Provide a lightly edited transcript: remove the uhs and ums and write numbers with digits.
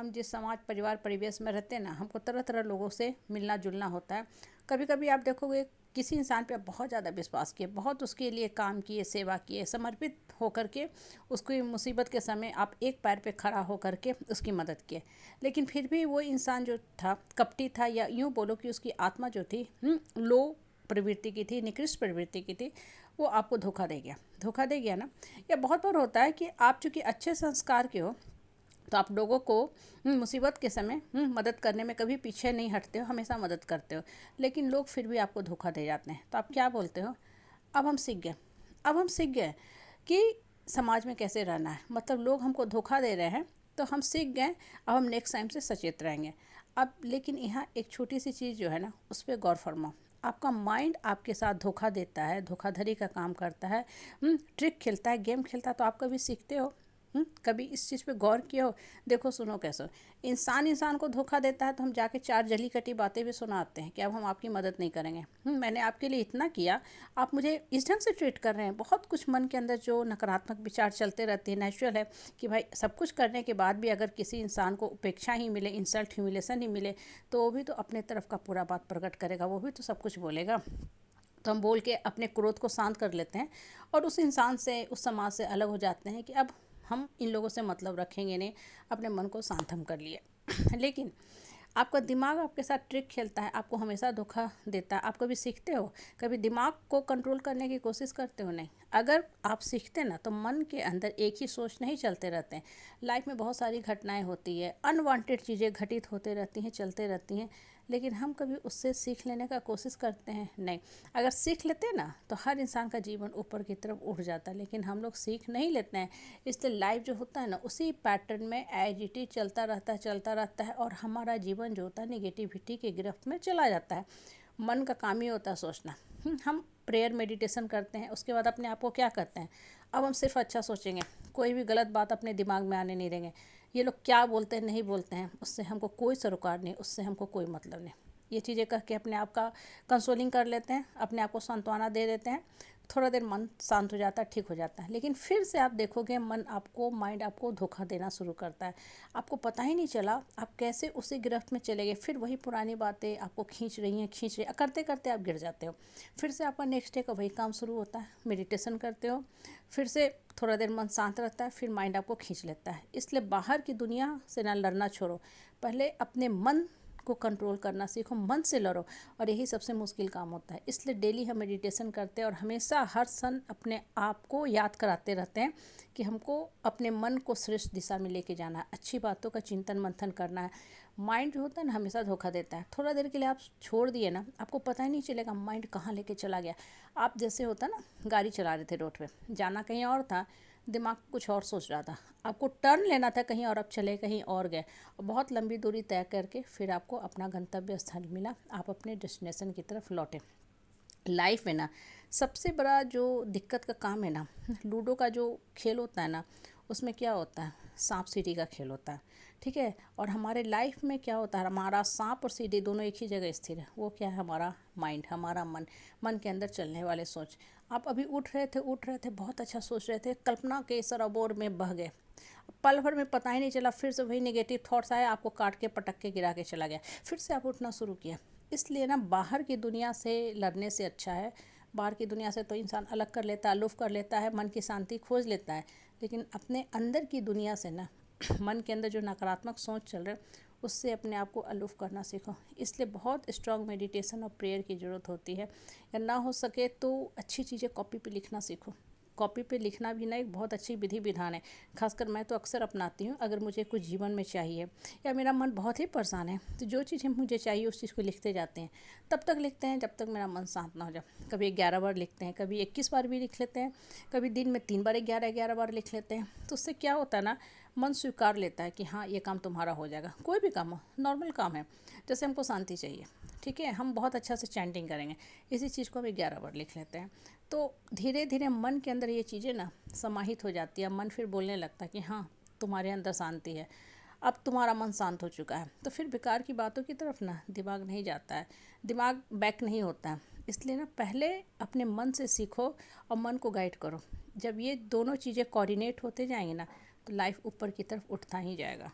हम जिस समाज परिवार परिवेश में रहते हैं ना, हमको तरह तरह लोगों से मिलना जुलना होता है। कभी कभी आप देखोगे किसी इंसान पे आप बहुत ज़्यादा विश्वास किए, बहुत उसके लिए काम किए, सेवा किए, समर्पित होकर के उसकी मुसीबत के समय आप एक पैर पे खड़ा होकर के उसकी मदद किए, लेकिन फिर भी वो इंसान जो था कपटी था, या यूँ बोलो कि उसकी आत्मा जो थी लो प्रवृत्ति की थी, निकृष्ट प्रवृत्ति की थी, वो आपको धोखा दे गया। धोखा दे गया ना। या बहुत बार होता है कि आप चूँकि अच्छे संस्कार के हो, तो आप लोगों को मुसीबत के समय मदद करने में कभी पीछे नहीं हटते हो, हमेशा मदद करते हो, लेकिन लोग फिर भी आपको धोखा दे जाते हैं। तो आप क्या बोलते हो? अब हम सीख गए। अब हम सीख गए कि समाज में कैसे रहना है। मतलब लोग हमको धोखा दे रहे हैं तो हम सीख गए। अब हम नेक्स्ट टाइम से सचेत रहेंगे। अब लेकिन यहाँ एक छोटी सी चीज़ जो है ना, उस पर गौर फरमाओ। आपका माइंड आपके साथ धोखा देता है, धोखाधड़ी का काम करता है, ट्रिक खेलता है, गेम खेलता है, तो आप कभी सीखते हो? कभी इस चीज़ पे गौर किया हो? देखो सुनो कैसे इंसान इंसान को धोखा देता है, तो हम जाके चार जली कटी बातें भी सुनाते हैं कि अब हम आपकी मदद नहीं करेंगे, मैंने आपके लिए इतना किया, आप मुझे इस ढंग से ट्रीट कर रहे हैं। बहुत कुछ मन के अंदर जो नकारात्मक विचार चलते रहते हैं, नेचुरल है कि भाई सब कुछ करने के बाद भी अगर किसी इंसान को उपेक्षा ही मिले, इंसल्ट ह्यूमिलेशन ही मिले, तो वो भी तो अपने तरफ का पूरा बात प्रकट करेगा, वो भी तो सब कुछ बोलेगा। तो हम बोल के अपने क्रोध को शांत कर लेते हैं और उस इंसान से, उस समाज से अलग हो जाते हैं कि अब हम इन लोगों से मतलब रखेंगे नहीं, अपने मन को शांत हम कर लिए। लेकिन आपका दिमाग आपके साथ ट्रिक खेलता है, आपको हमेशा धोखा देता है। आप कभी सीखते हो? कभी दिमाग को कंट्रोल करने की कोशिश करते हो? नहीं। अगर आप सीखते ना, तो मन के अंदर एक ही सोच नहीं चलते रहते हैं। लाइफ में बहुत सारी घटनाएं होती है, अनवांटेड चीज़ें घटित होते रहती हैं, चलते रहती हैं, लेकिन हम कभी उससे सीख लेने का कोशिश करते हैं? नहीं। अगर सीख लेते हैं ना, तो हर इंसान का जीवन ऊपर की तरफ उठ जाता है, लेकिन हम लोग सीख नहीं लेते हैं। इसलिए लाइफ जो होता है ना, उसी पैटर्न में एज इट इज चलता रहता है और हमारा जीवन जो होता है निगेटिविटी के गिरफ्त में चला जाता है। मन का काम ही होता है सोचना। हम प्रेयर मेडिटेशन करते हैं, उसके बाद अपने आप को क्या करते हैं? अब हम सिर्फ अच्छा सोचेंगे, कोई भी गलत बात अपने दिमाग में आने नहीं देंगे। ये लोग क्या बोलते हैं, नहीं बोलते हैं, उससे हमको कोई सरोकार नहीं, उससे हमको कोई मतलब नहीं। ये चीज़ें कह के अपने आप का कंसोलिंग कर लेते हैं, अपने आप को सांत्वना दे देते हैं। थोड़ा देर मन शांत हो जाता है, ठीक हो जाता है, लेकिन फिर से आप देखोगे मन आपको, माइंड आपको धोखा देना शुरू करता है। आपको पता ही नहीं चला आप कैसे उसी गिरफ्त में चले गए। फिर वही पुरानी बातें आपको खींच रही हैं, करते करते आप गिर जाते हो। फिर से आपका नेक्स्ट डे का वही काम शुरू होता है, मेडिटेशन करते हो, फिर से थोड़ा देर मन शांत रहता है, फिर माइंड आपको खींच लेता है। इसलिए बाहर की दुनिया से ना लड़ना छोड़ो, पहले अपने मन को कंट्रोल करना सीखो, मन से लड़ो, और यही सबसे मुश्किल काम होता है। इसलिए डेली हम मेडिटेशन करते हैं और हमेशा हर क्षण अपने आप को याद कराते रहते हैं कि हमको अपने मन को श्रेष्ठ दिशा में लेके जाना है, अच्छी बातों का चिंतन मंथन करना है। माइंड जो होता है ना, हमेशा धोखा देता है। थोड़ा देर के लिए आप छोड़ दिए ना, आपको पता ही नहीं चलेगा माइंड कहाँ लेके चला गया। आप जैसे होता ना, गाड़ी चला रहे थे रोड पे, जाना कहीं और था, दिमाग कुछ और सोच रहा था, आपको टर्न लेना था कहीं और, आप चले कहीं और गए, और बहुत लंबी दूरी तय करके फिर आपको अपना गंतव्य स्थल मिला, आप अपने डेस्टिनेशन की तरफ लौटे। लाइफ में ना सबसे बड़ा जो दिक्कत का काम है ना, लूडो का जो खेल होता है ना, उसमें क्या होता है, सांप सीढ़ी का खेल होता है, ठीक है। और हमारे लाइफ में क्या होता है, हमारा सांप और सीढ़ी दोनों एक ही जगह स्थिर है। वो क्या है, हमारा माइंड, हमारा मन, मन के अंदर चलने वाले सोच। आप अभी उठ रहे थे, बहुत अच्छा सोच रहे थे, कल्पना के सरोवर में बह गए, पल भर में पता ही नहीं चला, फिर से वही नेगेटिव थॉट्स आए, आपको काट के पटक के गिरा के चला गया, फिर से आप उठना शुरू किया। इसलिए ना बाहर की दुनिया से लड़ने से अच्छा है, बाहर की दुनिया से तो इंसान अलग कर लेता है, अलूफ कर लेता है, मन की शांति खोज लेता है, लेकिन अपने अंदर की दुनिया से ना मन के अंदर जो नकारात्मक सोच चल रहा है, उससे अपने आप को अलूफ करना सीखो। इसलिए बहुत स्ट्रॉन्ग मेडिटेशन और प्रेयर की ज़रूरत होती है। या ना हो सके तो अच्छी चीज़ें कॉपी पे लिखना सीखो। कॉपी पे लिखना भी ना एक बहुत अच्छी विधि विधान है। खासकर मैं तो अक्सर अपनाती हूँ। अगर मुझे कुछ जीवन में चाहिए या मेरा मन बहुत ही परेशान है, तो जो चीज़ मुझे चाहिए उस चीज़ को लिखते जाते हैं। तब तक लिखते हैं जब तक मेरा मन शांत ना हो जाए। कभी 11 बार लिखते हैं, कभी 21 बार भी लिख लेते हैं, कभी दिन में 3 बार 11 बार लिख लेते हैं। तो उससे क्या होता है ना, मन स्वीकार लेता है कि हाँ ये काम तुम्हारा हो जाएगा। कोई भी काम हो, नॉर्मल काम है, जैसे हमको शांति चाहिए, ठीक है, हम बहुत अच्छा से चैंटिंग करेंगे, इसी चीज़ को हम 11 बार लिख लेते हैं। तो धीरे धीरे मन के अंदर ये चीज़ें ना समाहित हो जाती है। मन फिर बोलने लगता है कि हाँ तुम्हारे अंदर शांति है, अब तुम्हारा मन शांत हो चुका है। तो फिर बेकार की बातों की तरफ ना दिमाग नहीं जाता है, दिमाग बैक नहीं होता है। इसलिए ना पहले अपने मन से सीखो और मन को गाइड करो। जब ये दोनों चीज़ें कोऑर्डिनेट होते जाएंगे ना, तो लाइफ ऊपर की तरफ उठता ही जाएगा।